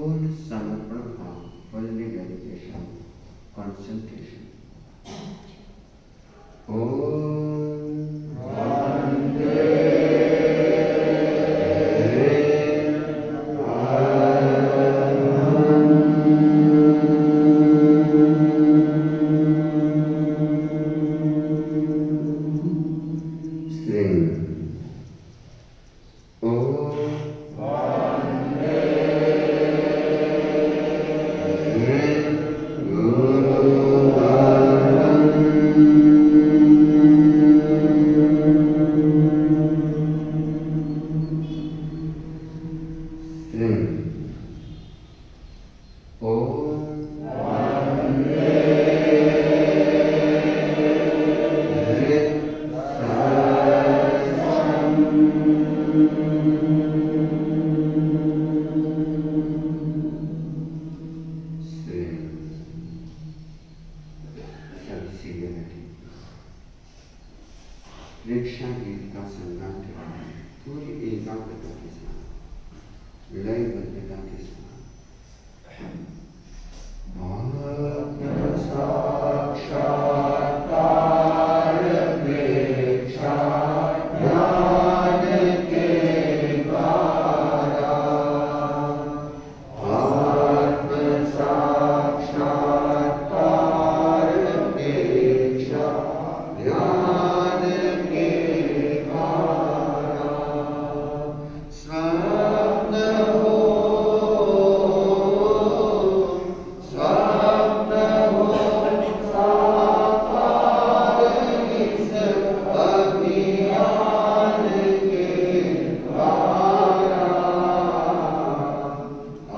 पूर्ण समर्पण भाव, फुल्ली डेडिकेशन, कंसंट्रेशन। रिक्शा गीत का संगम पूरी एकाग्रता के साथ, लयबद्धता के साथ। साक्षात्कार प्रेक्षा ज्ञान के द्वारा, आत्म साक्षात्कार प्रेक्षा ज्ञान के द्वारा, स्वप्न हो साकार इस अभियान के द्वारा,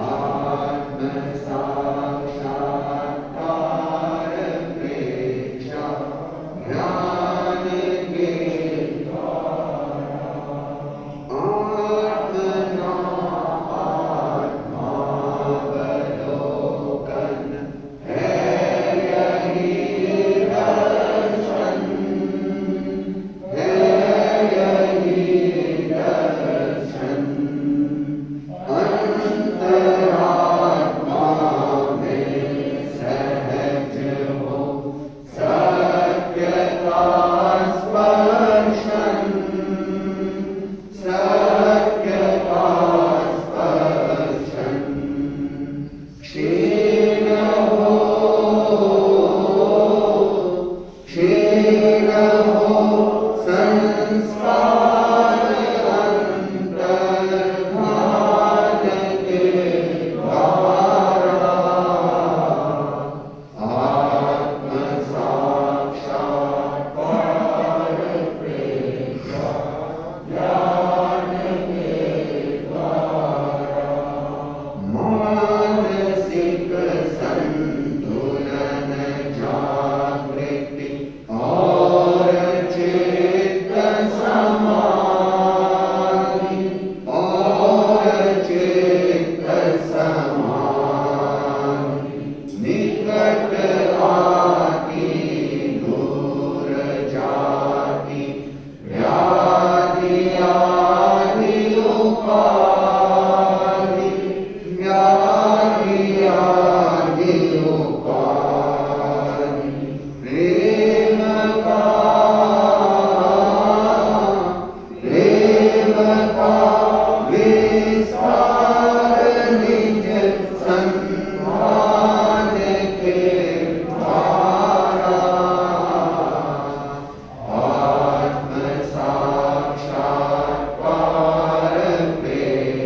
आत्म साक्षात्कार प्रेक्षा ज्ञान के द्वारा, आत्मावलोकन है यही दर्शन, है यही दर्शन। अंतरात्मा में सहज हो सत्य का स्पर्शन, सत्य का स्पर्शन। क्षीण हो संस्कार अंतर्धान के द्वारा, आत्म साक्षात्कार प्रेक्षा ज्ञान के द्वारा, मानसिक संतुलन जागृति और चित्त समाधि, और चित्त समाधि। निकट आती दूर जाती व्याधि आदि उपाधि, व्याधि आदि उपाधि। प्रेम का विस्तार निज संधान के द्वारा, आत्म साक्षात्कार प्रेक्षा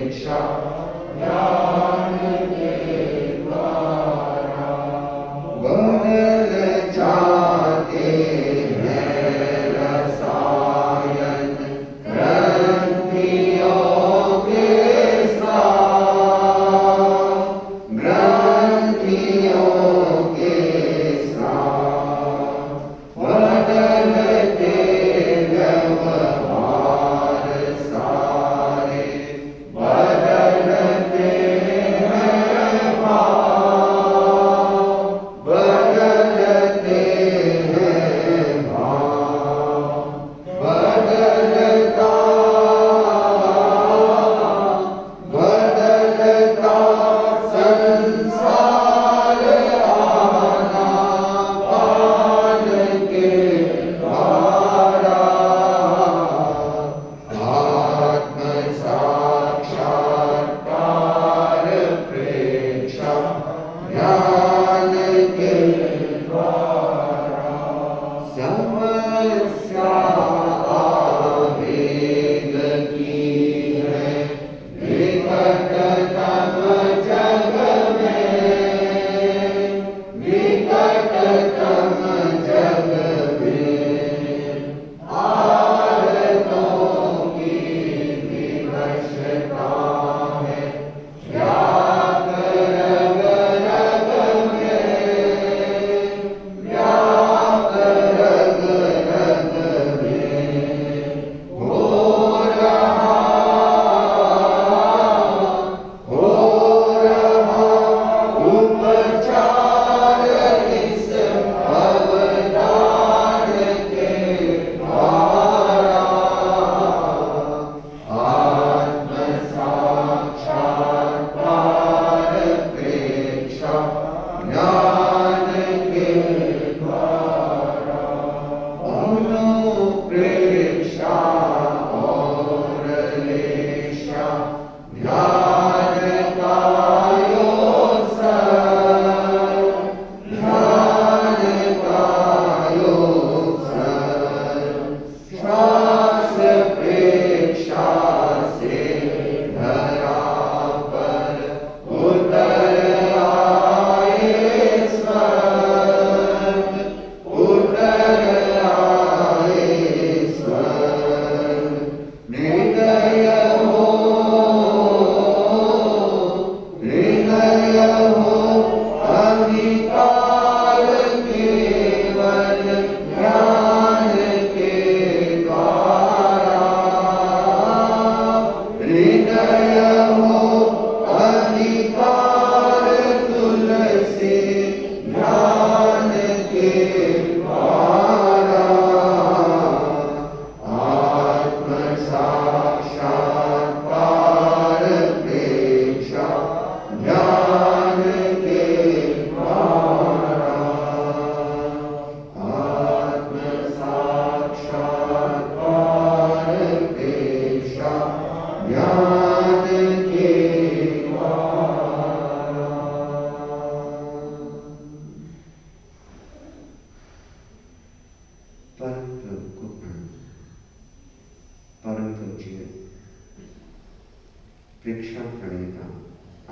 प्रेक्षा प्रणेता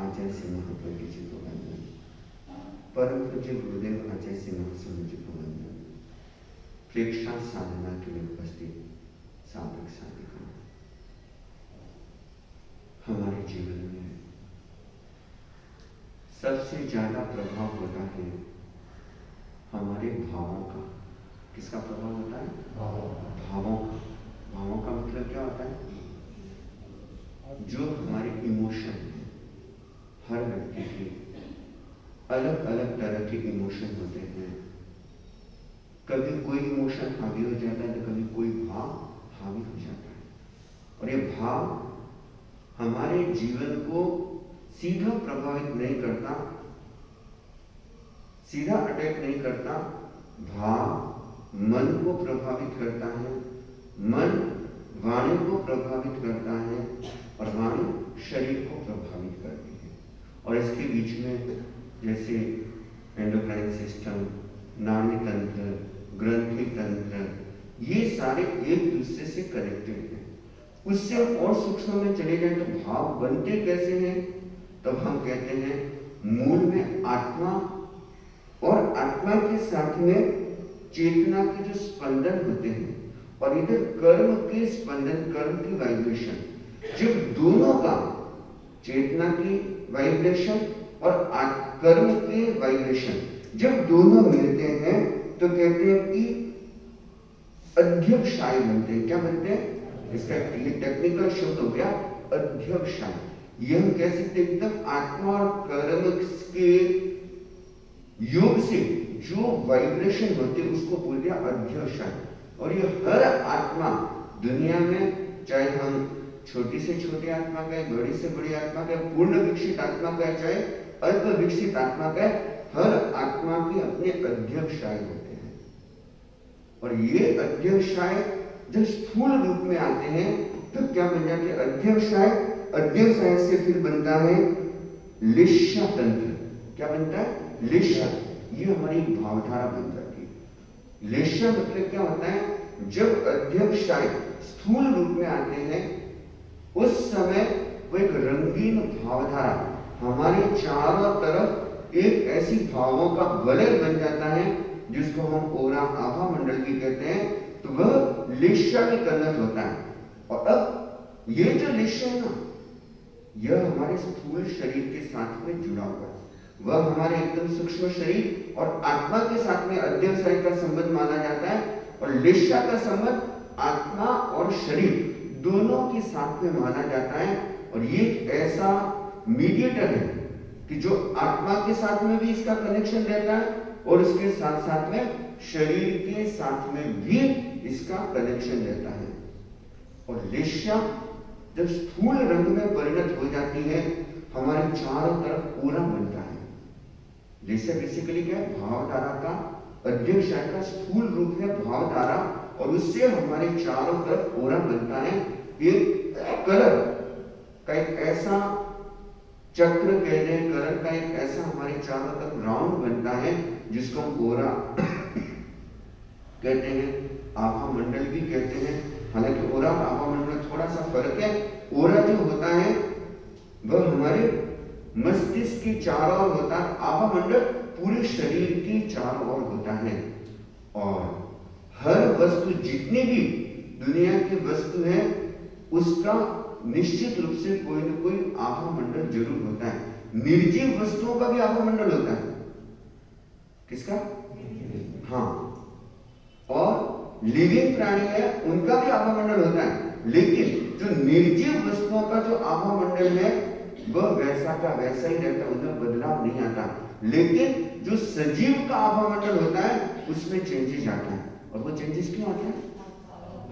आचार्य श्री महाप्रभु जी को वंदन। परम पूज्य गुरुदेव आचार्य श्री महास्वामी जी को वंदन। प्रेक्षा साधना के लिए उपस्थित साधक साधिका, हमारे जीवन में सबसे ज्यादा प्रभाव होता है हमारे भावों का। किसका प्रभाव होता है? भावों का। भावों का मतलब क्या होता है? जो हमारे इमोशन है। हर व्यक्ति के अलग अलग तरह के इमोशन होते हैं। कभी कोई इमोशन हावी हो जाता है तो कभी कोई भाव हावी हो जाता है। और ये भाव हमारे जीवन को सीधा प्रभावित नहीं करता, सीधा अटैक नहीं करता। भाव मन को प्रभावित करता है, मन वाणी को प्रभावित करता है और वाणी शरीर को प्रभावित करती है। और इसके बीच में जैसे एंडोक्राइन सिस्टम, नाड़ी तंत्र, ग्रंथि तंत्र, ये सारे एक दूसरे से कनेक्टेड हैं। उससे और सूक्ष्म में चले जाए तो भाव बनते कैसे हैं? तब हम कहते हैं मूल में आत्मा और आत्मा के साथ में चेतना के जो स्पंदन होते हैं और इधर कर्म के स्पंदन, कर्म की वाइब्रेशन, जब दोनों का चेतना की वाइब्रेशन और कर्म के वाइब्रेशन जब दोनों मिलते हैं तो कहते हैं कि अध्यक्षाय बनते हैं। क्या बनते हैं? इसका टेक्निकल शब्द हो गया अध्यक्षाय। ये हम कह सकते एकदम आत्मा और कर्म के योग से जो वाइब्रेशन होते उसको बोल दिया अध्यक्षाय। और ये हर आत्मा दुनिया में, चाहे हम छोटी से छोटी आत्मा का है, बड़ी से बड़ी आत्मा का है, पूर्ण विकसित आत्मा का है, चाहे अल्प विकसित आत्मा का है, हर आत्मा के अपने अध्यक्षाय होते हैं। और ये अध्यक्षाय जब स्थूल रूप में आते हैं तो क्या बन जाते हैं? अध्यक्षाय। अध्यक्षाय से फिर बनता है लिश्या तंत्र। क्या बनता है? लिश्या। ये हमारी भावधारा बन जाती है। लिश्या मतलब क्या होता है? जब अध्यक्षाय स्थूल रूप में आते हैं उस समय वो एक रंगीन भावधारा हमारे चारों तरफ एक ऐसी भावों का वलय बन जाता है जिसको हम ओरा आभा मंडल की कहते हैं। तो वह लिश्या में कन्वर्ट होता है। और अब ये जो लिश्या है ना, यह हमारे स्थूल शरीर के साथ में जुड़ा हुआ है। वह हमारे एकदम सूक्ष्म शरीर और आत्मा के साथ में अध्यवसाय का संबंध माना जाता है, और लेशा का संबंध आत्मा और शरीर दोनों के साथ में माना जाता है। और ये एक ऐसा मीडिएटर है कि जो आत्मा के साथ में भी इसका कनेक्शन रहता है और उसके साथ साथ में शरीर के साथ में भी इसका कनेक्शन रहता है। और लेशा जब स्थूल रंग में परिणत हो जाती है, हमारे चारों तरफ ओरा बनता है। लेशा बेसिकली क्या है? भावधारा का अध्यवसाय का स्थूल रूप है भावधारा, और उससे हमारे चारों तरफ ओरा बनता है। एक कलर का एक ऐसा चक्र कहते हैं, कलर का एक ऐसा हमारे चारों तरफ राउंड बनता है जिसको हम ओरा कहते हैं, आभा मंडल भी कहते हैं। हालांकि ओरा और आभा मंडल में थोड़ा सा फर्क है। ओरा जो होता है वह हमारे मस्तिष्क के चारों ओर होता है, आभा मंडल पूरे शरीर के चारों ओर होता है। और हर वस्तु, जितनी भी दुनिया की वस्तु है, उसका निश्चित रूप से कोई न कोई आभा मंडल जरूर होता है। निर्जीव वस्तुओं का भी आभा मंडल होता है। किसका? हाँ। और लिविंग प्राणी है, उनका भी आभा मंडल होता है। लेकिन जो निर्जीव वस्तुओं का जो आभा मंडल है वह वैसा का वैसा ही रहता है, उनमें बदलाव नहीं आता। लेकिन जो सजीव का आभा मंडल होता है उसमें चेंजेस आता है। और वो चेंजेस क्यों आते हैं?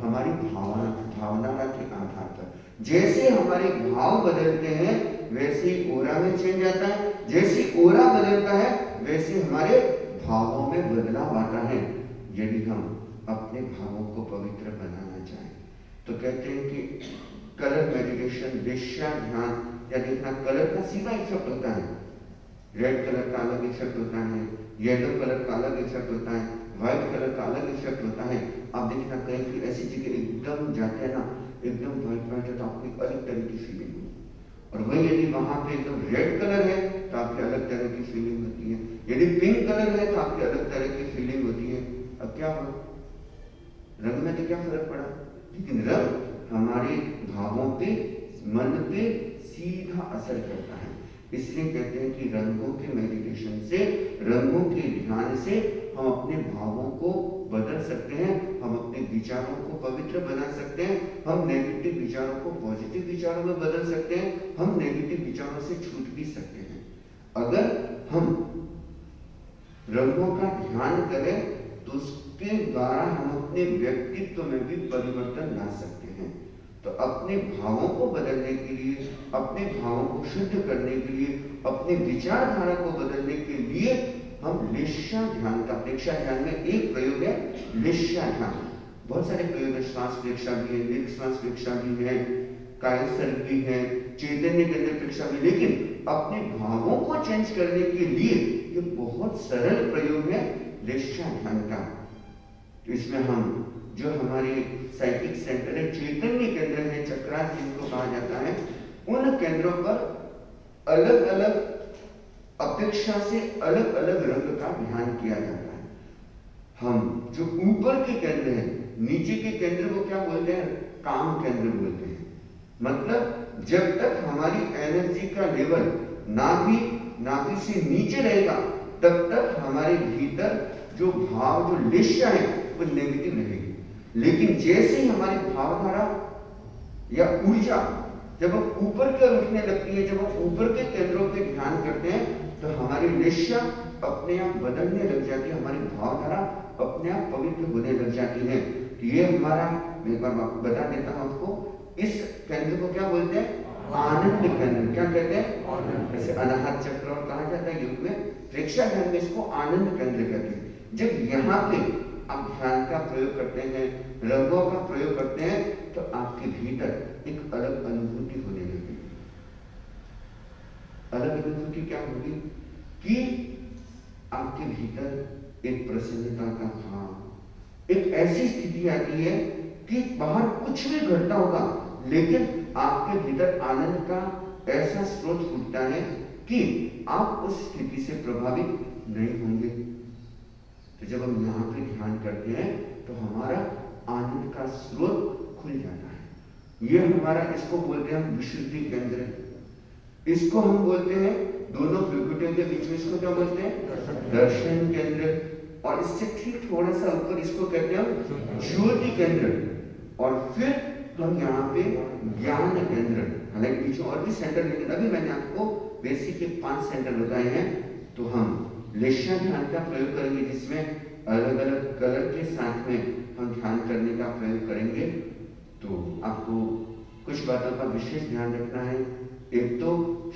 हमारी भावना के आधार पर। जैसे हमारे भाव बदलते हैं वैसे ही ओरा में चेंज आता है। जैसे ओरा बदलता है वैसे हमारे भावों में बदलाव आता है। यदि हम अपने भावों को पवित्र बनाना चाहें तो कहते हैं कि कलर मेडिटेशन, वेश्या ध्यान या देखना, कलर का सीधा इफेक्ट होता है। रेड कलर का अलग इफेक्ट होता है, येलो कलर का अलग इफेक्ट होता है, व्हाइट कलर का अलग इफेक्ट होता है। आप देखना कहीं भी ऐसी जगह एकदम जाते हैं ना, एकदम व्हाइट है तो आपको एक अलग तरह की फीलिंग होगी। और वही यदि वहां पे एकदम रेड कलर है तो आपकी अलग तरह की फीलिंग होती है। यदि पिंक कलर है तो आपकी अलग तरह की फीलिंग होती है। अब क्या हुआ? रंग में तो क्या फर्क पड़ा, लेकिन रंग हमारे भावों पे, मन पे सीधा असर करता है। इसलिए कहते हैं कि रंगों के मेडिटेशन से, रंगों के ध्यान से हम अपने भावों को बदल सकते हैं, हम अपने विचारों को पवित्र बना सकते हैं, हम नेगेटिव विचारों को पॉजिटिव विचारों में बदल सकते हैं, हम नेगेटिव विचारों से छूट भी सकते हैं। अगर हम रंगों का ध्यान करें तो उसके द्वारा हम अपने व्यक्तित्व में भी परिवर्तन ला सकते हैं। तो अपने भावों को बदलने के लिए, अपने भावों को शुद्ध करने के लिए, अपने विचारधारा को बदलने के लिए हम लेशा ध्यान का, प्रेक्षा ध्यान में एक प्रयोग है लेशा ध्यान। बहुत सारे प्रयोग है, श्वास प्रेक्षा भी है, दीर्घ श्वास प्रेक्षा भी है, कायसर्ग भी है, चैतन्य केंद्र प्रेक्षा भी। लेकिन अपने भावों को चेंज करने के लिए ये बहुत सरल प्रयोग है लेशा ध्यान का। तो इसमें हम जो हमारे साइकिक सेंटर है, चैतन्य केंद्र है, चक्रास जिनको कहा जाता है, उन केंद्रों पर अलग अलग अपेक्षा से अलग अलग रंग का ध्यान किया जाता है। हम जो ऊपर के केंद्र हैं, नीचे के केंद्र को क्या बोलते हैं? काम केंद्र बोलते हैं। मतलब जब तक हमारी एनर्जी का लेवल नाभि से नीचे रहेगा तब तक हमारे भीतर जो भाव, जो लेशा है वो नेगेटिव रहेगी। लेकिन जैसे ही हमारी भावधारा या ऊर्जा जब हम ऊपर की ओर उठने लगती है, जब हम ऊपर के केंद्रों पे ध्यान करते हैं तो हमारी लेशा अपने आप बदलने लग जाती है, हमारी भावधारा अपने आप पवित्र होने लग जाती है। तो ये हमारा, मैं एक बार बता देता हूं आपको, इस केंद्र को क्या बोलते हैं? आनंद केंद्र। क्या कहते हैं? जैसे अनाहत चक्र और कहा जाता है योग में, प्रेक्षा ध्यान में इसको आनंद केंद्र कहते हैं। जब यहाँ पे आप ध्यान का प्रयोग करते हैं, रंगों का प्रयोग करते हैं, तो आपके भीतर एक अलग अनुभूति होने लगेगी। अलग अनुभूति क्या होगी? कि आपके भीतर एक प्रसन्नता का भाव, एक ऐसी स्थिति आती है कि बाहर कुछ भी घटना होगा लेकिन आपके भीतर आनंद का ऐसा स्रोत फूटता है कि आप उस स्थिति से प्रभावित नहीं होंगे। तो जब हम यहाँ पे ध्यान करते हैं तो हमारा आनंद का स्रोत खुल जाता है। ये हमारा, इसको बोलते हैं हम विशुद्धि केंद्र। इसको हम बोलते हैं, दोनों भ्रुकुटियों के बीच में इसको क्या बोलते हैं? दर्शन केंद्र। और इससे ठीक थोड़ा सा ऊपर इसको कहते हैं ज्योति केंद्र। और फिर हम यहाँ पे ज्ञान केंद्र, हालांकि बीच में और भी सेंटर, लेकिन अभी मैंने आपको बेसिक के 5 सेंटर बताए हैं। तो हम लेशा ध्यान का प्रयोग करेंगे, जिसमें अलग अलग कलर के साथ में हम ध्यान करने का प्रयोग करेंगे। तो आपको कुछ बातों का विशेष ध्यान रखना है। एक तो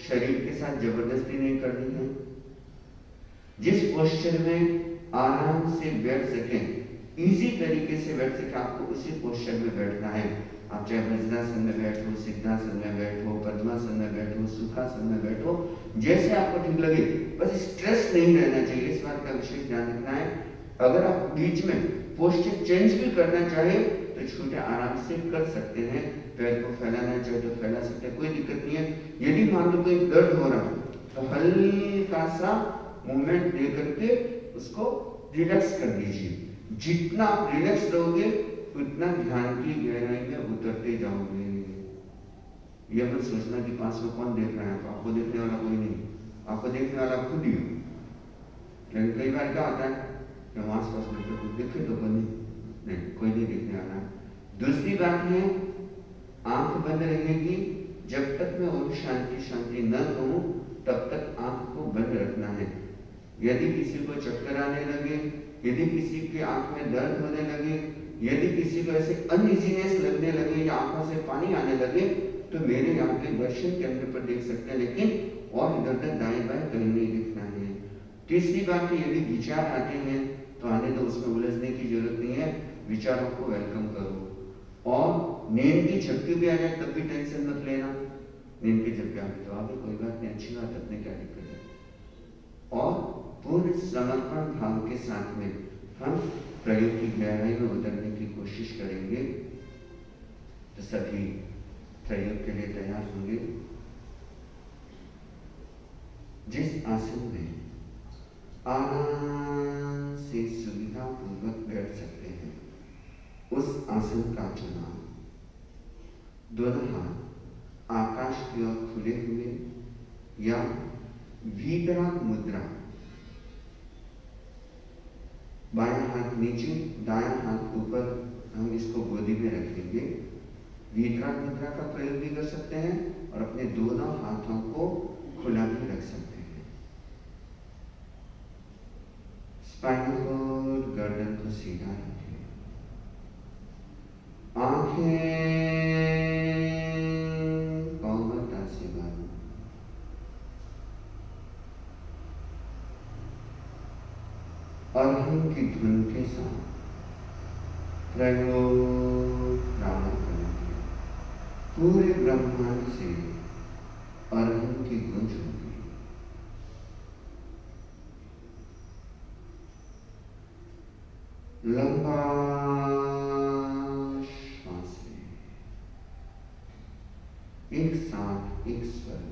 शरीर के साथ जबरदस्ती नहीं करनी है, जिस पोस्चर में आराम से बैठ सके, इजी तरीके से बैठ सके, आपको उसी पोस्चर में बैठना है। आप चाहे वज्रासन में बैठो, सिद्धासन में बैठो, पद्मासन में बैठो, सुखासन में बैठो, जैसे आपको ठीक लगे, बस स्ट्रेस नहीं रहना चाहिए, इस बात का विशेष ध्यान रखना है। अगर आप बीच में पोस्चर चेंज भी करना चाहे तो छोटे आराम से कर सकते हैं। पैर को फैलाना चाहे तो फैला सकते हैं, कोई दिक्कत नहीं है। यदि मान लो कोई दर्द हो रहा है तो हल्का सा मूवमेंट दे करके उसको रिलैक्स कर दीजिए। जितना आप रिलैक्स रहोगे उतना ध्यान की गहराई में उतरते जाओगे। यह मत सोचना कि पास में कौन देख रहा है, तो आपको देखने वाला कोई नहीं, आपको देखने वाला खुद ही हो। लेकिन कई बार क्या होता है कि हम आस पास बैठे कुछ देखे तो नहीं, कोई नहीं देखने वाला। दूसरी बात है, आंख बंद रहेगी, जब तक मैं ओम शांति शांति न कहूं तब तक आंख को बंद रखना है। यदि किसी को चक्कर आने लगे, यदि किसी की आंख में दर्द होने लगे, यदि किसी को ऐसे अनइजीनेस लगने लगे या आंखों से पानी आने लगे, तो मेरे यहाँ पे दर्शन केंद्र पर देख सकते हैं, लेकिन और इधर उधर दाएं बाएं कहीं नहीं दिखना है। तीसरी बात है, यदि विचार आते हैं तो आने दो, उसमें उलझने की जरूरत नहीं है, विचारों को वेलकम करो। और नींद की झपकी भी आ जाए तब भी टेंशन मत लेना, नींद की झपकी आ गई तो आगे कोई बात नहीं, अच्छी बात, अपने क्या दिक्कत है। और पूर्ण समर्पण भाव के साथ में हम प्रयोग की गहराई में उतरने की कोशिश करेंगे। तो सभी प्रयोग के लिए तैयार होंगे। जिस आसन में आराम से सुविधा पूर्वक बैठ सकते हैं उस आसन का चुनाव। दोनों हाथ आकाश की ओर खुले हुए या वीतराग मुद्रा, बायां हाथ नीचे, दायां हाथ ऊपर, हम इसको गोदी में रखेंगे। वीतराग मुद्रा का प्रयोग भी कर सकते हैं और अपने दोनों हाथों को खुला भी रख सकते हैं। स्पाइनल कॉर्ड, गर्दन को सीधा रखें, आंखें कोमलता से बंद, अर्हं की धुन के साथ प्रयोग प्रारंभ करेंगे। पूरे ब्रह्मांड से अर्हं की गूंज होगी। लंबा श्वास लें, एक साथ एक स्वर में।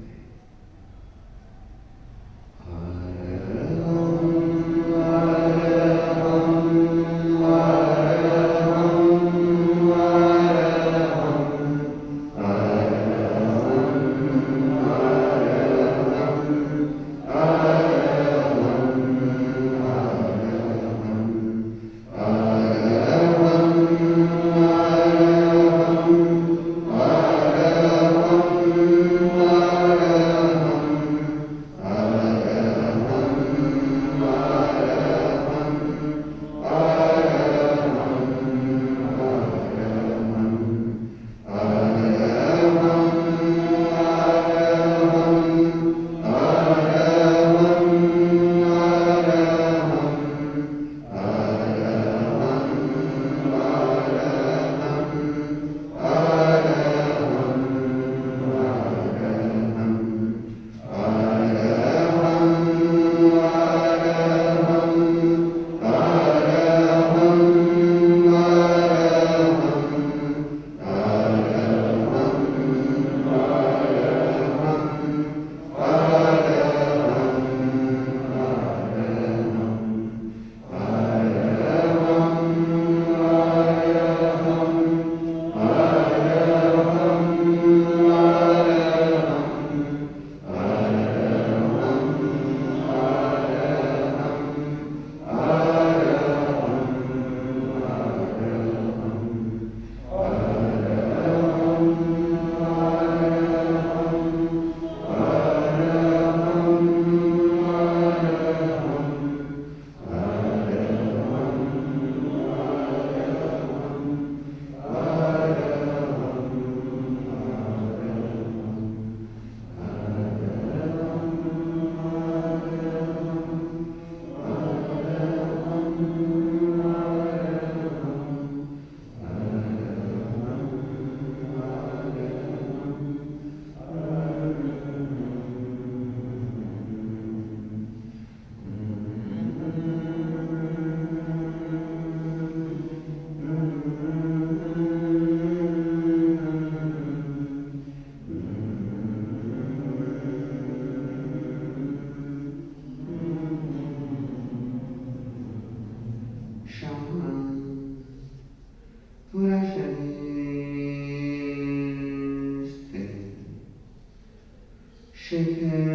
शिथिल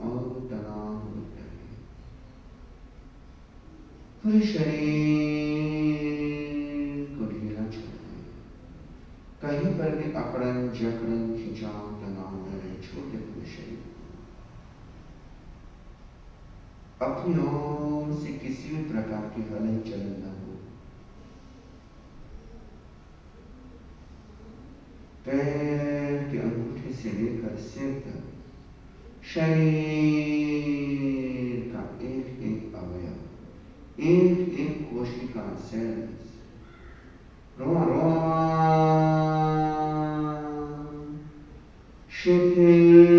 और तनाव मुक्त है। पूरे शरीर को ढीला छोड़ दें। कहीं पर भी अकड़न जकड़न खिंचाव तनाव न रहे, छोड़ दे पूरे शरीर को। अपनी ओर से किसी भी प्रकार की हलन चलन न हो। पैर के अंगूठे से लेकर सिर तक शरीर का एक एक अवयव, एक एक कोशिका, सेल्स, रोआ रोआ शिथिल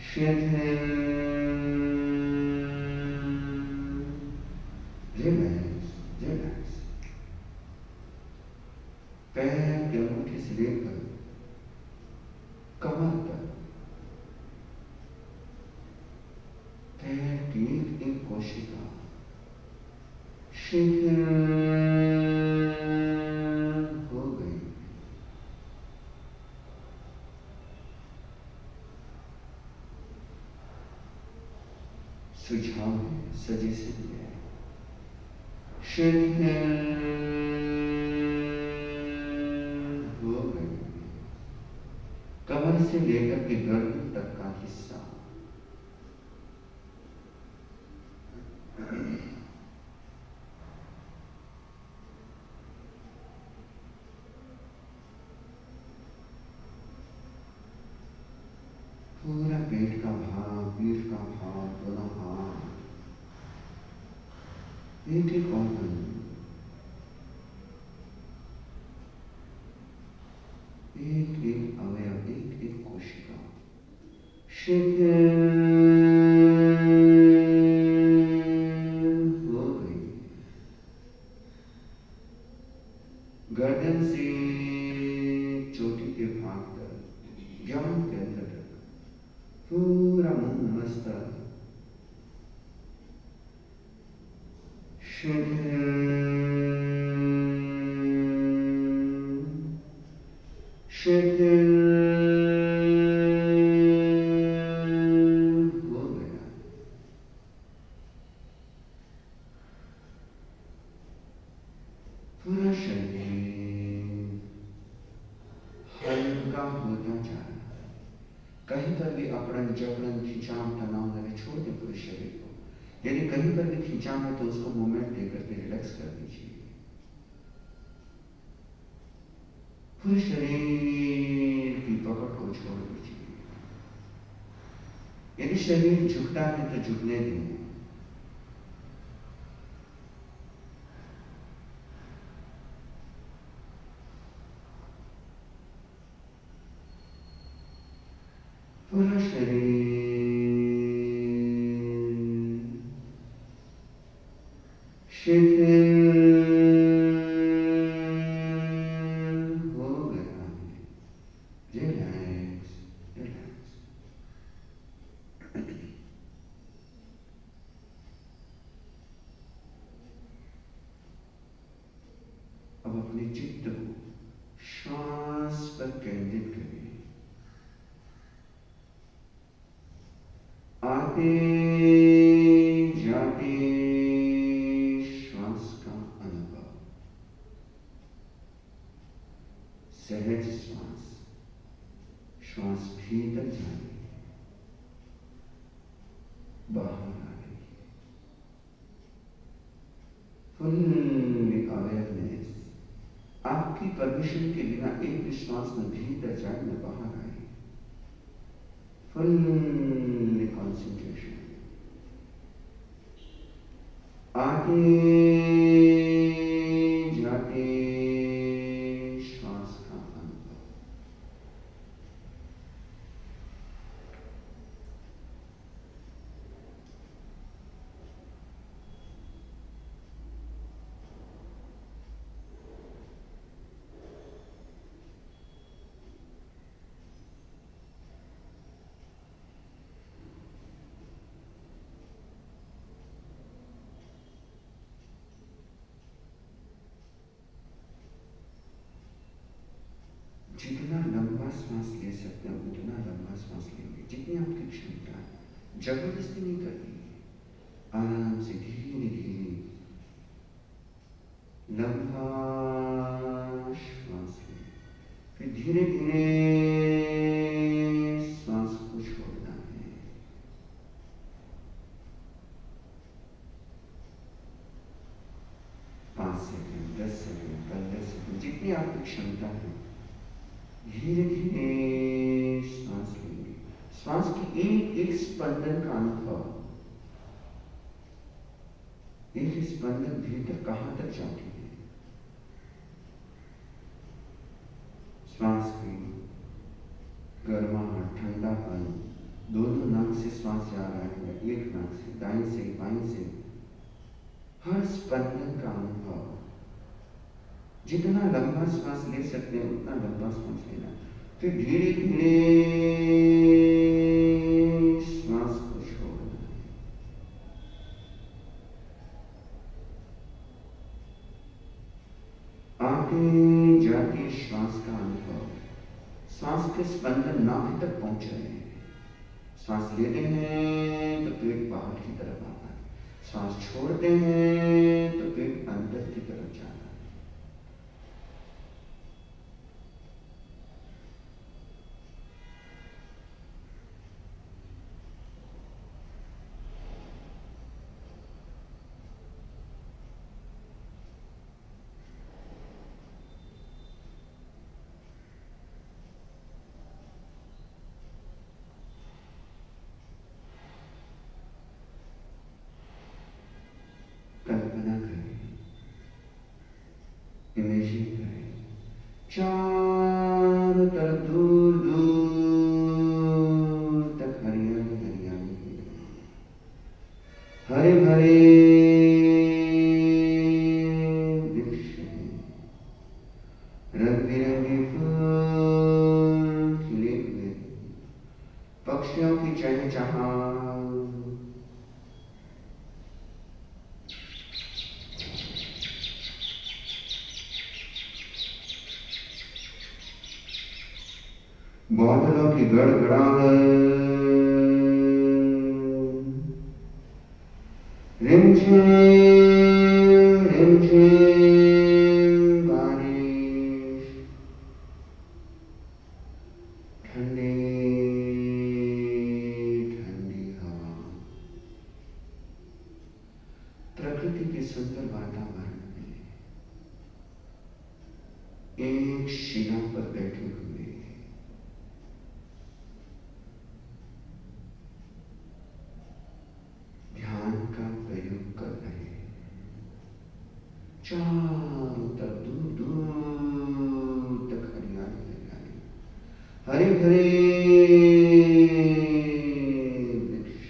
शिथिल रिलैक्स रिलैक्स। पैर के अंगूठे से लेकर कमर तक पैर की एक कोशिका शिथिल हो गई। सुझाव है, सजेशन है, शिथिल हो गई। कमर से लेकर के गर्दन तक का हिस्सा पूरा पेट का भाग, पीठ का भाग, दोनों हाथ, एक एक ऑर्गन, एक एक अवयव, एक एक कोशिका शिथिल हो गई। गर्दन से चोटी के भाग तक, ज्ञान के अंदर तक, पूरा मुंह मस्तक शिथिल शिथिल हो गया। पूरा शरीर हल्का होता जा रहा है। कहीं पर भी अकड़न जकड़न खिंचाव तनाव लगे, छोड़ दे पूरे शरीर को। यदि कहीं पर भी खिंचाव है तो उसको मूवमेंट देकर के रिलैक्स कर दीजिए। पूरे शरीर की पकड़ को छोड़ दीजिए। यदि शरीर झुकता है तो झुकने दें। पूरा शरीर शिथिल हो गया है। Relax relax. अब अपने चित्त को श्वास पर केंद्रित करें। आते जाते श्वास का अनुभव, सहज श्वास, श्वास भीतर जा रही है, बाहर आ रही है। फुल्ली अवेयरनेस, आपकी परमिशन के बिना एक भी श्वास न भीतर जाए न बाहर आए। Fully concentration. आते जाते श्वास का अनुभव। जितना लंबा सांस ले सकते हैं उतना लंबा सांस लेंगे, जितनी आपकी क्षमता है। जबरदस्ती नहीं करनी, आराम से धीरे धीरे लंबा श्वास लें, फिर धीरे धीरे सांस को छोड़ना है। 5 सेकंड, 10 सेकंड, 15 सेकंड, जितनी आपकी क्षमता है, धीरे धीरे सांस लेंगे। श्वास की एक एक स्पंदन का अनुभव, एक स्पंदन भीतर कहां तक जाती है। श्वास की गर्माहट, ठंडापन, दोनों नाक से श्वास जा रहा है, एक नाक से, दाईं से बाईं से, हर स्पंदन का अनुभव। जितना लंबा श्वास ले सकते हैं उतना लंबा श्वास लेना, फिर धीरे धीरे श्वास को छोड़ना है। आगे जाती श्वास का अनुभव, श्वास के स्पंदन नाभि तक पहुंच रहे हैं। श्वास लेते हैं तो पेट बाहर की तरफ आता है, श्वास छोड़ते हैं तो पेट अंदर की तरफ जाता है। कल्पना करें, इमेजिन करें, चारों तरफ दूर दूर तक हरियाली हरियाली है, हरे भरे वृक्ष हैं, रंग बिरंगे फूल खिले हुए, पक्षियों की चहचहाट, बादलों की गड़गड़ाहट, रिमझिम रिमझिम बारिश, ठंडी ठंडी हवा, प्रकृति के सुंदर वातावरण में एक शिला पर बैठे हुए चारों तरफ दूर दूर तक हरियाली हरियाली, हरे भरे वृक्ष।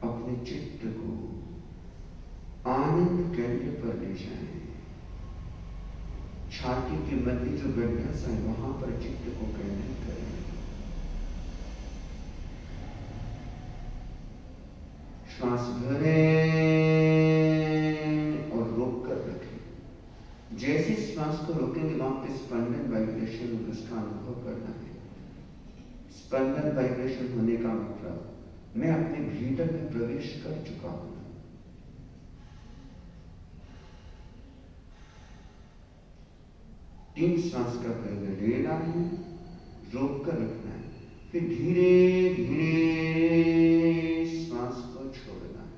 अपने चित्त को आनंद केंद्र पर ले जाएं। छाती के मध्य जो गड्ढा सा है वहां पर चित्त को केंद्रित करें। श्वास भरें और रोक कर रखें। जैसे श्वास को रोकेंगे वहां पे स्पंदन वाइब्रेशन उसका अनुभव करना है। स्पंदन वाइब्रेशन होने का मतलब मैं अपने भीतर में प्रवेश कर चुका हूं। तीन श्वास का पहले लेना है, रोक कर रखना है, फिर धीरे धीरे श्वास को छोड़ना है।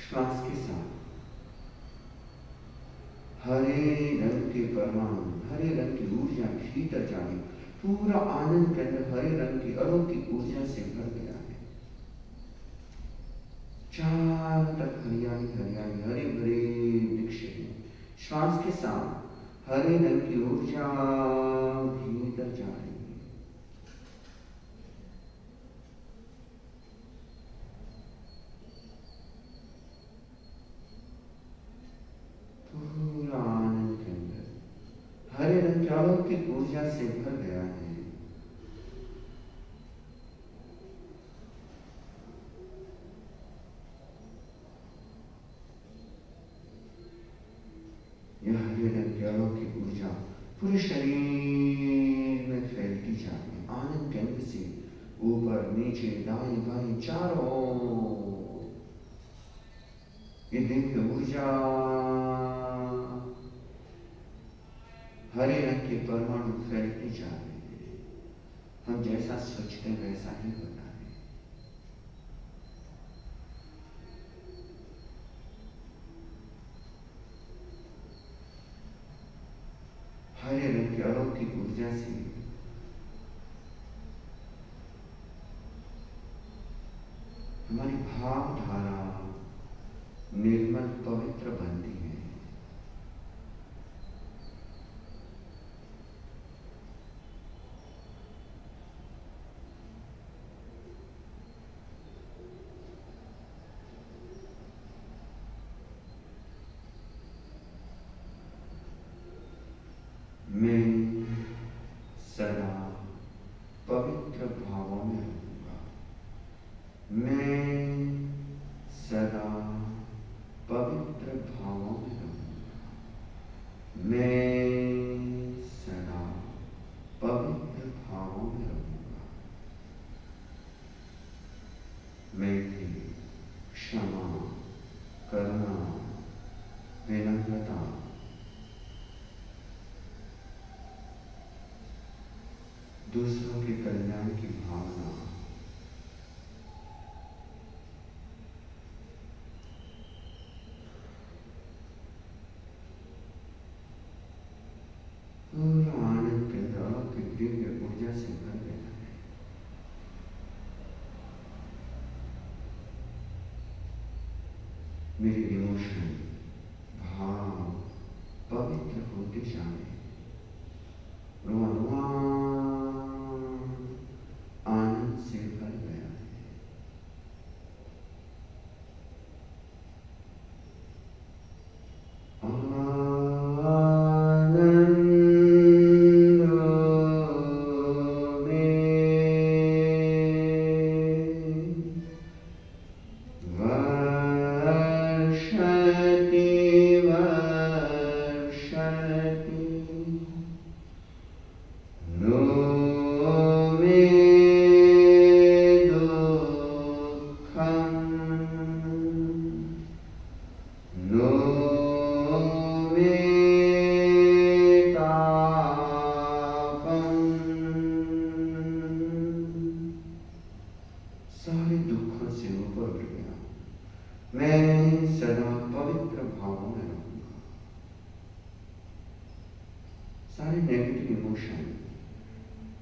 श्वास के साथ हरे रंग के परमाणु, हरे रंग की ऊर्जा भीतर जाने, पूरा आनंद के अंदर हरे रंग की अलौकिक ऊर्जा से भर गया है। चारों तरफ हरियाली हरियाली, हरे भरे वृक्ष हैं। श्वास के साथ हरे रंग की ऊर्जा भीतर जा रही है। पूरा आनंद के अंदर हरे रंग की अलौकिक ऊर्जा से भर गया है। यह हरे रंग की अलौकिक ऊर्जा पूरे शरीर में फैलती जाती है। आनंद केंद्र से ऊपर नीचे दाएं बाएं चारों ओर ये दिव्य ऊर्जा हरे रंग के परमाणु फैलते जा रहे हैं। हम जैसा सोचते हैं वैसा ही होता है। हरे रंग की अलौकिक ऊर्जा से हमारी भावधारा निर्मल पवित्र बनती है। मैं सदा पवित्र भावों में रहूंगा। मैं सदा पवित्र भावों में रहूंगा। मैं सदा पवित्र भावों में रहूंगा। मैत्री, क्षमा, करुणा, विनम्रता, दूसरों के कल्याण की भावना, पूरा आनंद के अंदर की दिव्य ऊर्जा से भर गया है। मेरे इमोशन, भाव पवित्र होते जा रहे हैं। आनंद से भर गया है। सारे दुखों से ऊपर उठ गया। मैं सदा पवित्र भावों में रहूंगा। सारे नेगेटिव इमोशन,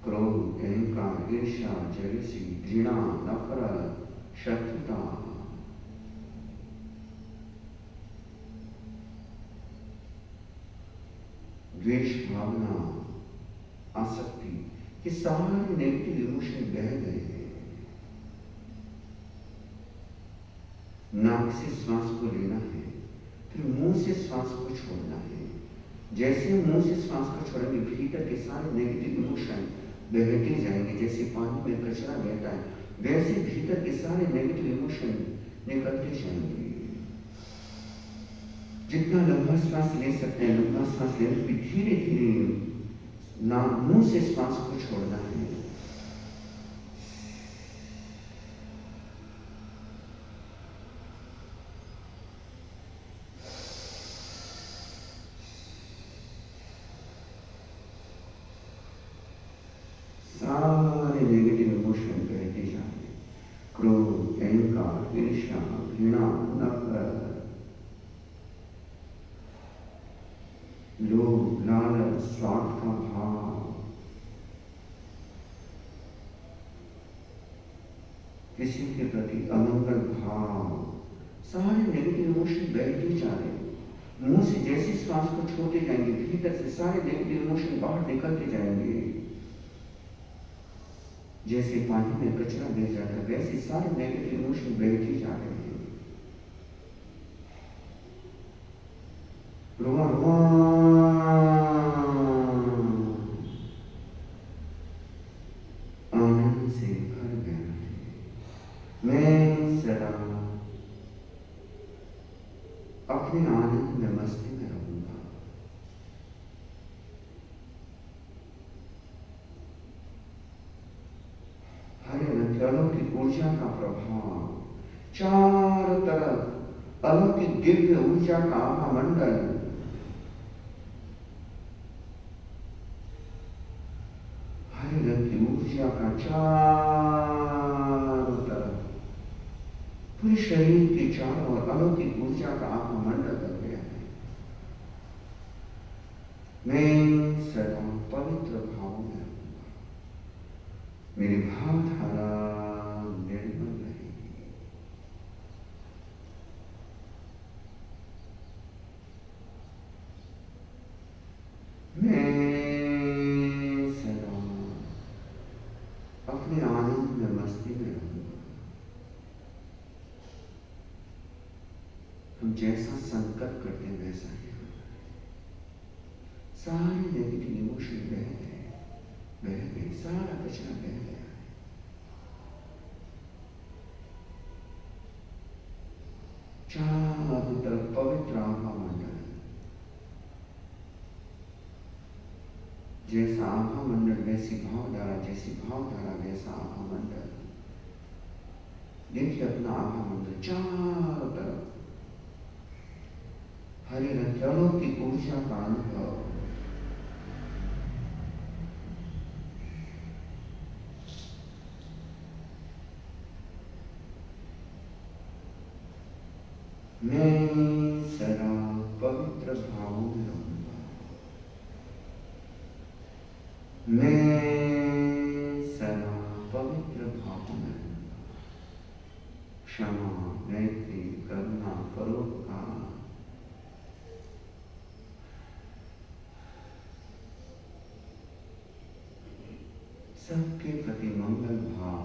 क्रोध, अहंकार, ईर्ष्या, जेलसी, घृणा, नफरत, शत्रुता, द्वेष भावना, आसक्ति, ये सारे नेगेटिव इमोशन बह गए हैं। नाक से श्वास को लेना है, फिर मुंह से श्वास को छोड़ना है। जैसे मुंह से श्वास को छोड़ेंगे भीतर के सारे नेगेटिव इमोशन बहते जाएंगे। जैसे पानी में कचरा बहता है वैसे भीतर के सारे नेगेटिव इमोशन निकलते जाएंगे। जितना लंबा श्वास ले सकते हैं लंबा श्वास लेने की धीरे धीरे ना मुंह से श्वास को छोड़ना है। सारे नेगेटिव इमोशन बहते जाएंगे। क्रोध, अहंकार, ईर्ष्या, घृणा, नफरत, लोभ, लालच, स्वार्थ का भाव, किसी के प्रति अमंगल भाव, सारे नेगेटिव इमोशन बहते जा रहे हैं। मुंह से जैसे श्वास को छोड़ते जाएंगे, भीतर से सारे नेगेटिव इमोशन बाहर निकलते जाएंगे। जैसे पानी में कचरा बह जाता है, वैसे सारे नेगेटिव इमोशन बहते जा रहे हैं। रुआ रुआ आनंद से भर गया है। मैं सदा अपने आनंद में मस्ती में रहूंगा। हरे रंग अलौकिक ऊर्जा का प्रभाव चारों तरफ, अलौकिक दिव्य ऊर्जा का आभा मंडल, हरे रंग की ऊर्जा का चारों तरफ, पूरे शरीर के चारों ओर अलौकिक ऊर्जा का आभा मंडल बन गया है। मैं सदा पवित्र भाव में रहूंगा। मेरी भावधारा निर्मल रहेगी। मैं सदा अपने आनंद में मस्ती में रहूंगा। हम जैसा संकल्प करते हैं वैसा ही होता है। सारे नेगेटिव इमोशन बह गए, सारा कचरा बह गया है। चारों तरफ पवित्र आभा मंडल, जैसा आभा मंडल वैसी भावधारा, जैसी भावधारा वैसा आभा मंडल। देखिए अपना आभा मंडल चारों तरफ हरे रंग अलौकिक ऊर्जा का अनुभव। मैं सदा पवित्र भावों में रहूंगा। मैं सदा पवित्र भावों में रहूंगा। क्षमा, मैत्री, करुणा, परोपकार, सबके प्रति मंगल भाव,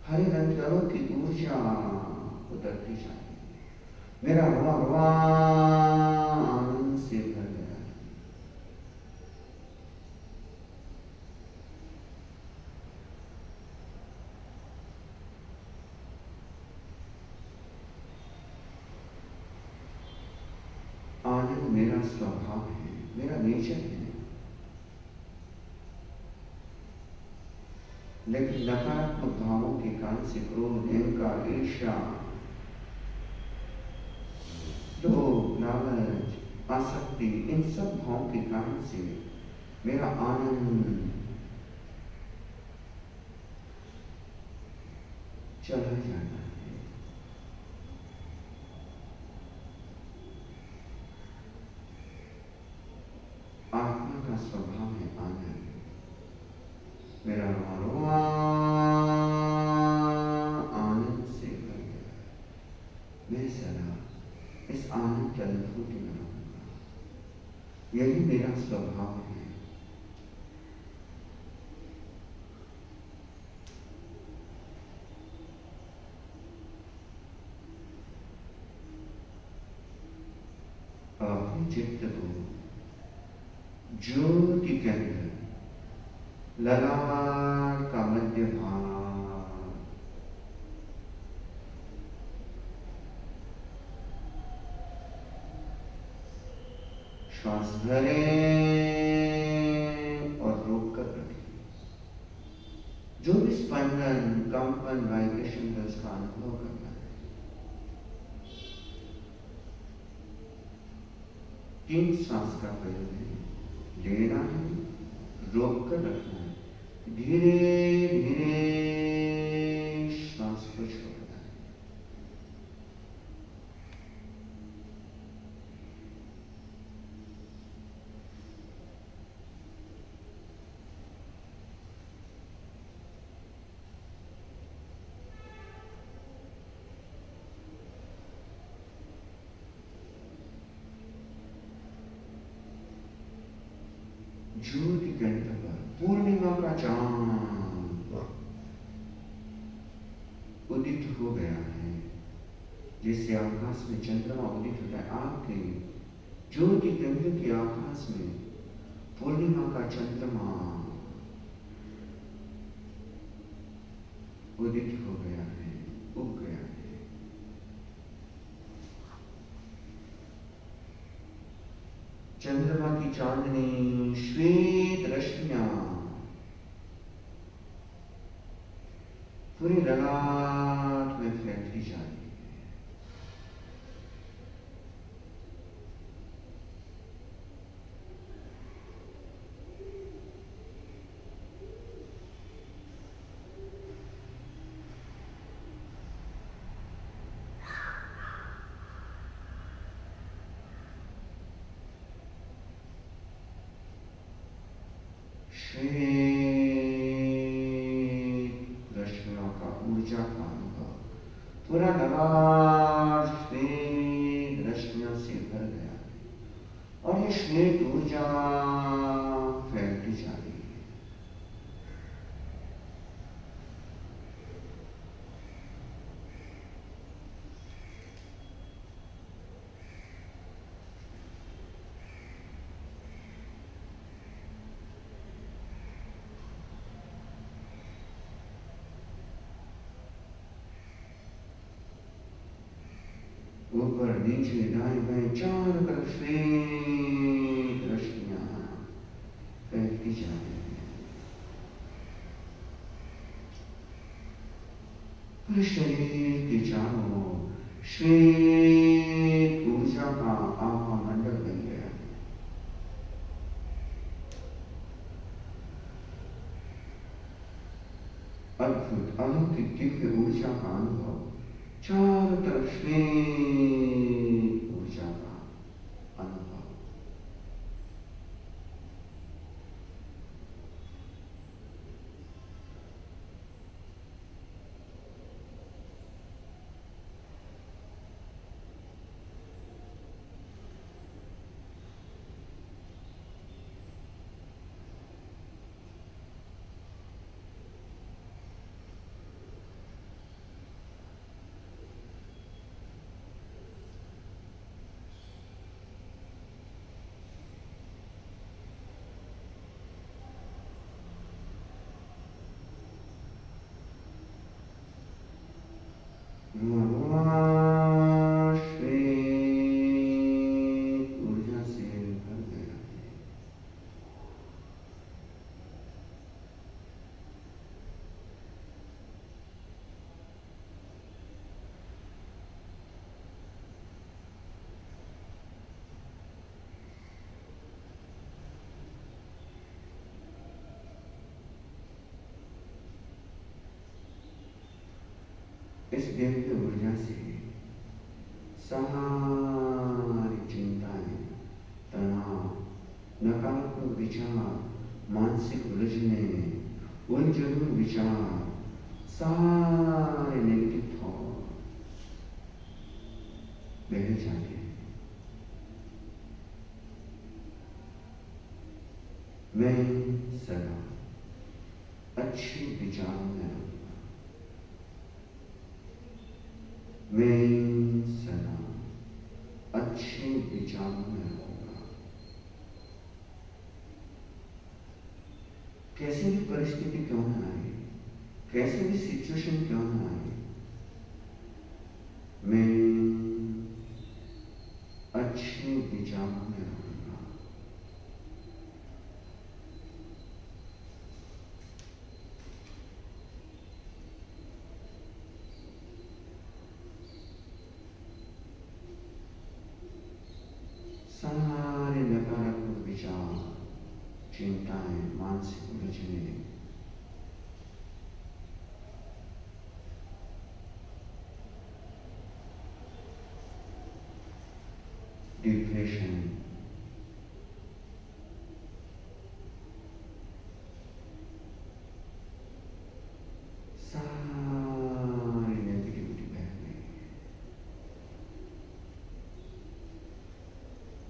हरे रंग की अलौकिक ऊर्जा उतरती जाती है। मेरा रुआ आनंद से भर गया है। आनंद मेरा स्वभाव है, मेरा नेचर है। लेकिन नकारात्मक भावों के कारण से क्रोध, अहंकार, ईर्ष्या, लोभ, लालच, आसक्ति, इन सब भावों के कारण से मेरा आनंद चला जाता है। आत्मा का स्वभाव है आनंद। मेरा आनंद से भर गया। मैं सदा इस आनंद की अनुभूति में रहूंगा। यही मेरा स्वभाव है। अपने चित्त को ज्योति के अंदर ललाट का मध्य भाग, श्वास भरें और रोक कर रखें। जो भी स्पंदन, कंपन, वाइब्रेशन है उसका अनुभव करना है। 3 सांस का प्रयोग है। लेना है, रोक कर रखना है, धीरे धीरे श्वास को छोड़ना है। ज्योति केंद्र पर पूर्णिमा का चांद उदित हो गया है। जैसे आकाश में चंद्रमा उदित होता है, आपके ज्योति केंद्र के आकाश में पूर्णिमा का चंद्रमा उदित हो गया है, उग गया है। चंद्रमा की चांदनी श्वेत रश्मियां पूरी ललाट में फैलती जा रही है। श्वेत रश्मियों का ऊर्जा का अनुभव पूरा ललाट श्वेत रश्मियों से भर गया है और ये श्वेत ऊर्जा फैलती जा रही है। ऊपर नीचे दाएं बाएं चारों तरफ श्वेत रश्मियां फैलती जा रही है। पूरे शरीर के चारों ओर श्वेत ऊर्जा का आभा मंडल बन गया है। अद्भुत अलौकिक दिव्य ऊर्जा का अनुभव, चारों तरफ श्वेत ऊर्जा का अनुभव। ऊर्जा से भर गया है। इस दिव्य ऊर्जा से सारी चिंताएं, तनाव, नकारात्मक विचार, मानसिक उलझने, उलझन विचार, सारे नेगेटिव थॉट बह जाते हैं। मैं सदा अच्छे विचारों में रहूंगा। मैं सदा अच्छे विचारों में रहूंगा। कैसे भी परिस्थिति क्यों न आए, कैसे भी सिचुएशन क्यों न आए, मैं अच्छे विचारों में रहूंगा। सारी नकारात्मक विचार, चिंताएं, मानसिक उलझने, डिप्रेशन, सारी नेगेटिविटी बह गई।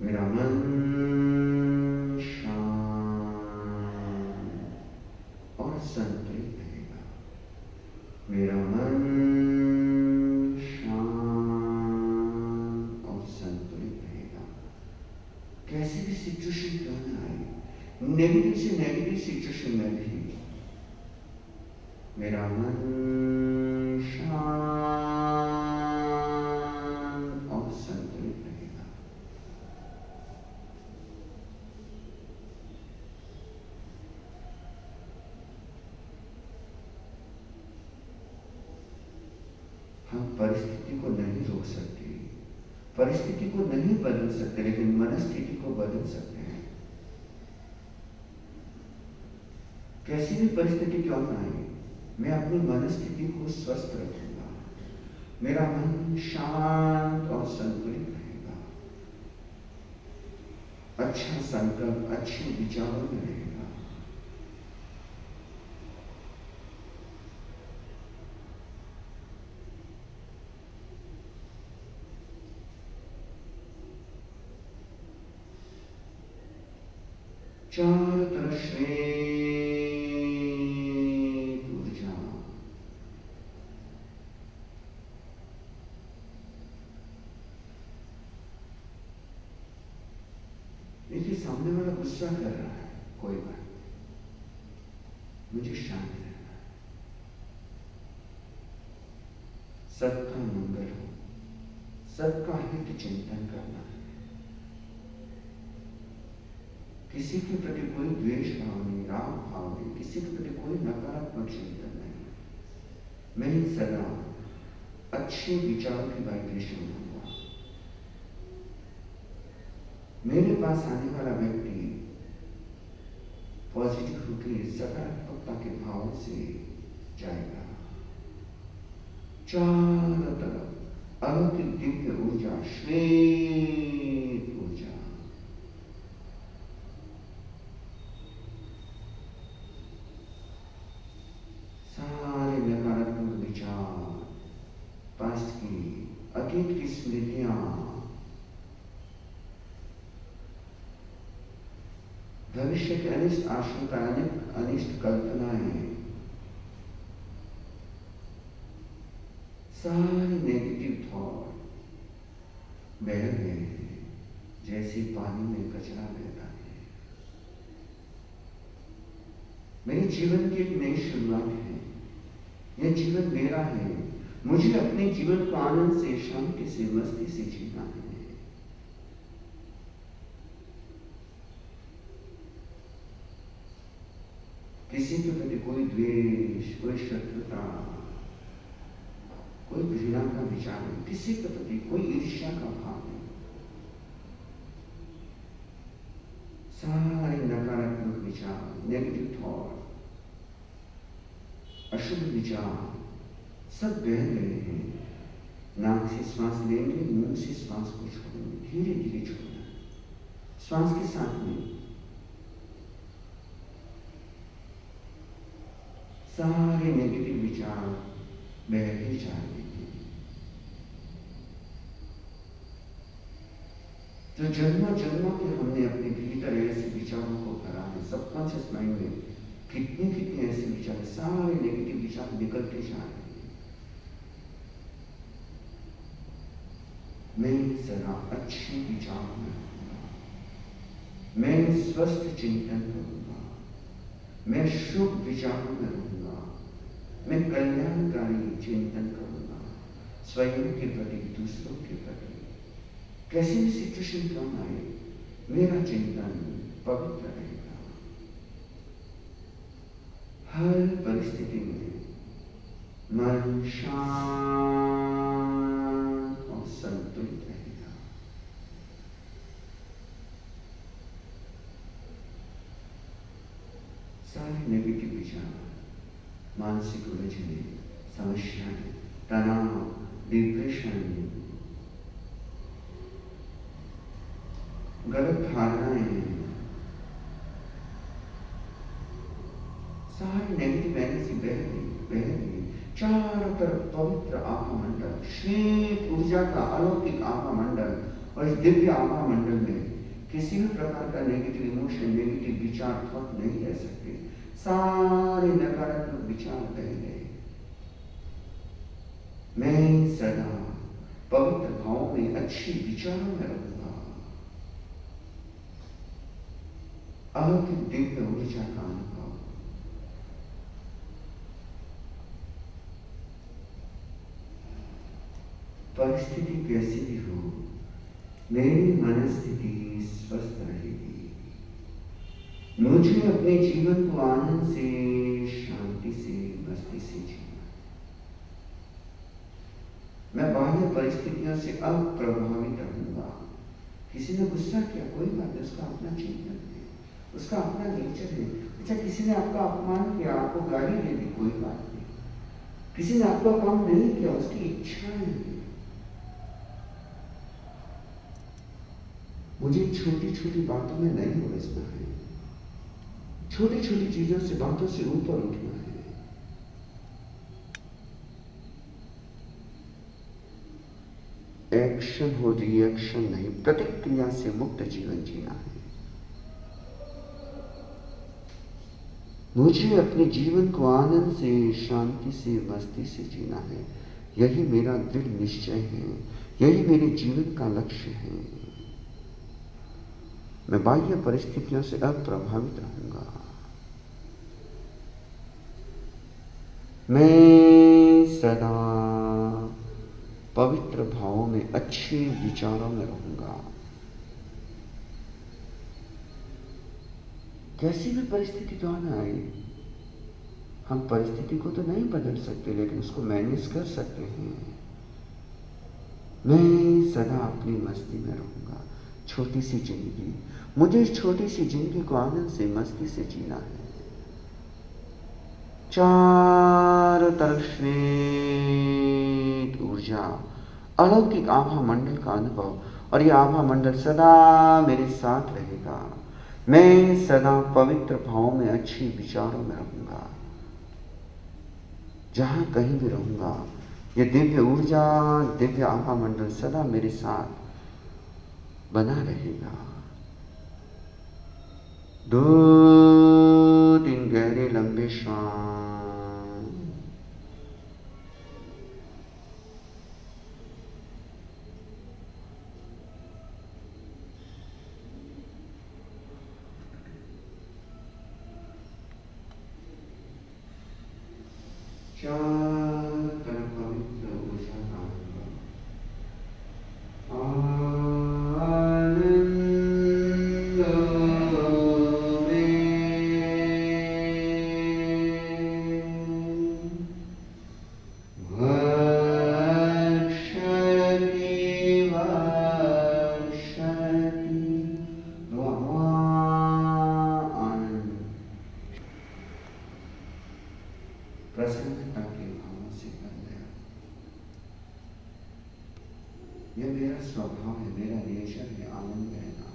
मेरा मन शांत और संतुलित रहेगा। मेरा मन शांत और संतुलित रहेगा। कैसे भी सिचुएशन क्यों ना आए, नेगेटिव से नेगेटिव सिचुएशन में भी मेरा मन शांत और संतुलित रहेगा। हम परिस्थिति को नहीं रोक सकते, परिस्थिति को नहीं बदल सकते, लेकिन मनस्थिति को बदल सकते हैं। कैसी भी परिस्थिति क्यों ना आए, मैं अपनी मनस्थिति को स्वस्थ रखूंगा। मेरा मन शांत और संतुलित रहेगा। अच्छा संकल्प, अच्छे विचारों में रहेगा। चारों तरफ श्वेत ऊर्जा, देखिए सामने वाला गुस्सा कर रहा है, कोई बात नहीं, मुझे शांत रहना है। सबका मंगल हो, सबका हित चिंतन करना है। किसी के प्रति कोई द्वेष भाव नहीं, राग भाव नहीं, किसी के प्रति कोई नकारात्मक चिंतन नहीं। मैं सदा अच्छे विचारों की वाइब्रेशन दूंगा। मेरे पास आने वाला व्यक्ति पॉजिटिव होकर सकारात्मकता के भाव से जाएगा। चारों तरफ अलौकिक दिव्य ऊर्जा, श्वेत ऊर्जा, सारे नकारात्मक विचार, पास्ट की, अतीत की स्मृतियां, भविष्य के अनिष्ट आशंकाएं, अनिष्ट कल्पनाएं, सारे नेगेटिव थॉट बह गए हैं, जैसे पानी में कचरा बहता है। मेरे जीवन की एक नई शुरुआत है। यह जीवन मेरा है। मुझे अपने जीवन को आनंद से, शांति से, मस्ती से जीना है। किसी के प्रति कोई द्वेष, कोई शत्रुता, कोई घृणा का विचार नहीं, किसी के प्रति कोई ईर्ष्या का भाव नहीं। सारे नकारात्मक विचार, नेगेटिव थॉट, अशुभ विचार सब बह रहे हैं। नाक से श्वास लेंगे, मुंह से श्वास को छोड़ेंगे, धीरे धीरे छोड़ना। श्वास के साथ में सारे नेगेटिव विचार बह ही जाएंगे। जो जन्मों जन्मों के हमने अपने भीतर ऐसे विचारों को भरा है, सबकॉन्शियस माइंड में कितने कितने ऐसे विचार, सारे नेगेटिव विचार निकलते जा रहे हैं। मैं जरा अच्छे विचारों में रहूंगा, मैं स्वस्थ चिंतन करूंगा, मैं शुभ विचारों में रहूंगा, मैं कल्याणकारी चिंतन करूंगा, स्वयं के प्रति, दूसरों के प्रति। कैसी भी सिचुएशन क्यों ना आए, मेरा चिंतन पवित्र रहेगा। हर परिस्थिति में मन शांत और संतुलित रहेगा। सारे नेगेटिव विचार, मानसिक उलझने, समस्याएं, तनाव, डिप्रेशन, गलत धारणाएं, सारी नेगेटिव एनर्जी बह रही। चारों तरफ पवित्र आभा मंडल, श्वेत ऊर्जा का अलौकिक आभा मंडल, और इस दिव्य आभा मंडल में किसी भी प्रकार का नेगेटिव इमोशन, नेगेटिव विचार थॉट नहीं रह सकते। सारे नकारात्मक विचार बह गए। मैं सदा पवित्र भावों में, अच्छी विचारों में रहूंगा। अलौकिक दिव्य ऊर्जा का अनुभव। परिस्थिति कैसी भी हो, मेरी मनस्थिति स्वस्थ रहेगी। मुझे अपने जीवन को आनंद से, शांति से, मस्ती से जीना। मैं बाह्य परिस्थितियों से अप्रभावित रहूंगा। किसी ने गुस्सा किया, कोई बात नहीं, उसका अपना चिंतन है, उसका अपना नेचर है। अच्छा, किसी ने आपका अपमान किया, आपको गाली दे दी, कोई बात नहीं। किसी ने आपका काम नहीं किया, उसकी इच्छा है। मुझे छोटी छोटी बातों में नहीं उलझना है। छोटी छोटी चीजों से, बातों से ऊपर उठना है। एक्शन हो, रिएक्शन नहीं, प्रतिक्रिया से मुक्त जीवन जीना है। मुझे अपने जीवन को आनंद से, शांति से, मस्ती से जीना है। यही मेरा दृढ़ निश्चय है। यही मेरे जीवन का लक्ष्य है। मैं बाह्य परिस्थितियों से अप्रभावित रहूंगा। मैं सदा पवित्र भावों में, अच्छे विचारों में रहूंगा। कैसी भी परिस्थिति तो आना आए, हम परिस्थिति को तो नहीं बदल सकते, लेकिन उसको मैनेज कर सकते हैं। मैं सदा अपनी मस्ती में रहूंगा। छोटी सी जिंदगी, मुझे इस छोटी सी जिंदगी को आनंद से, मस्ती से जीना है। चारों तरफ श्वेत ऊर्जा, अलौकिक आभा मंडल का अनुभव, और यह आभा मंडल सदा मेरे साथ रहेगा। मैं सदा पवित्र भावों में, अच्छे विचारों में रहूंगा। जहां कहीं भी रहूंगा, यह दिव्य ऊर्जा, दिव्य आभा मंडल सदा मेरे साथ बना रहेगा। 2-3 गहरे लंबे श्वास। चारों तरफ पवित्र ऊर्जा का अनुभव। प्रसन्नता के भावों से भर गया। यह मेरा स्वभाव है, मेरा नेचर है, आनंद में रहना,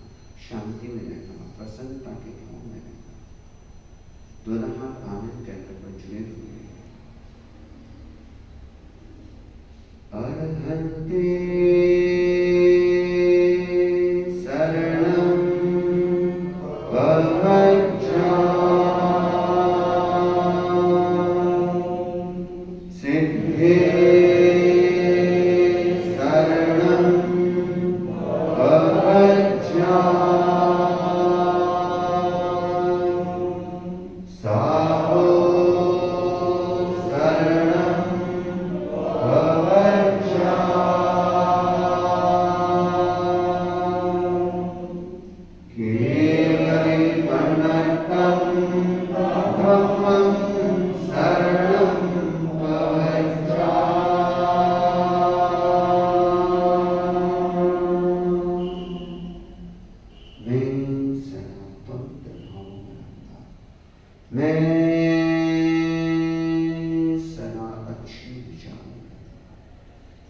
शांति में रहना, प्रसन्नता के भाव में रहना। दोनों हाथ आनंद के अंदर पर जुड़े हुए हैं। अरहन्ते मैं सदा अच्छी विचार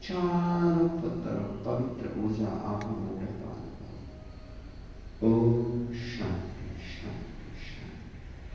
चारों तरफ पवित्र ऊर्जा आह्वान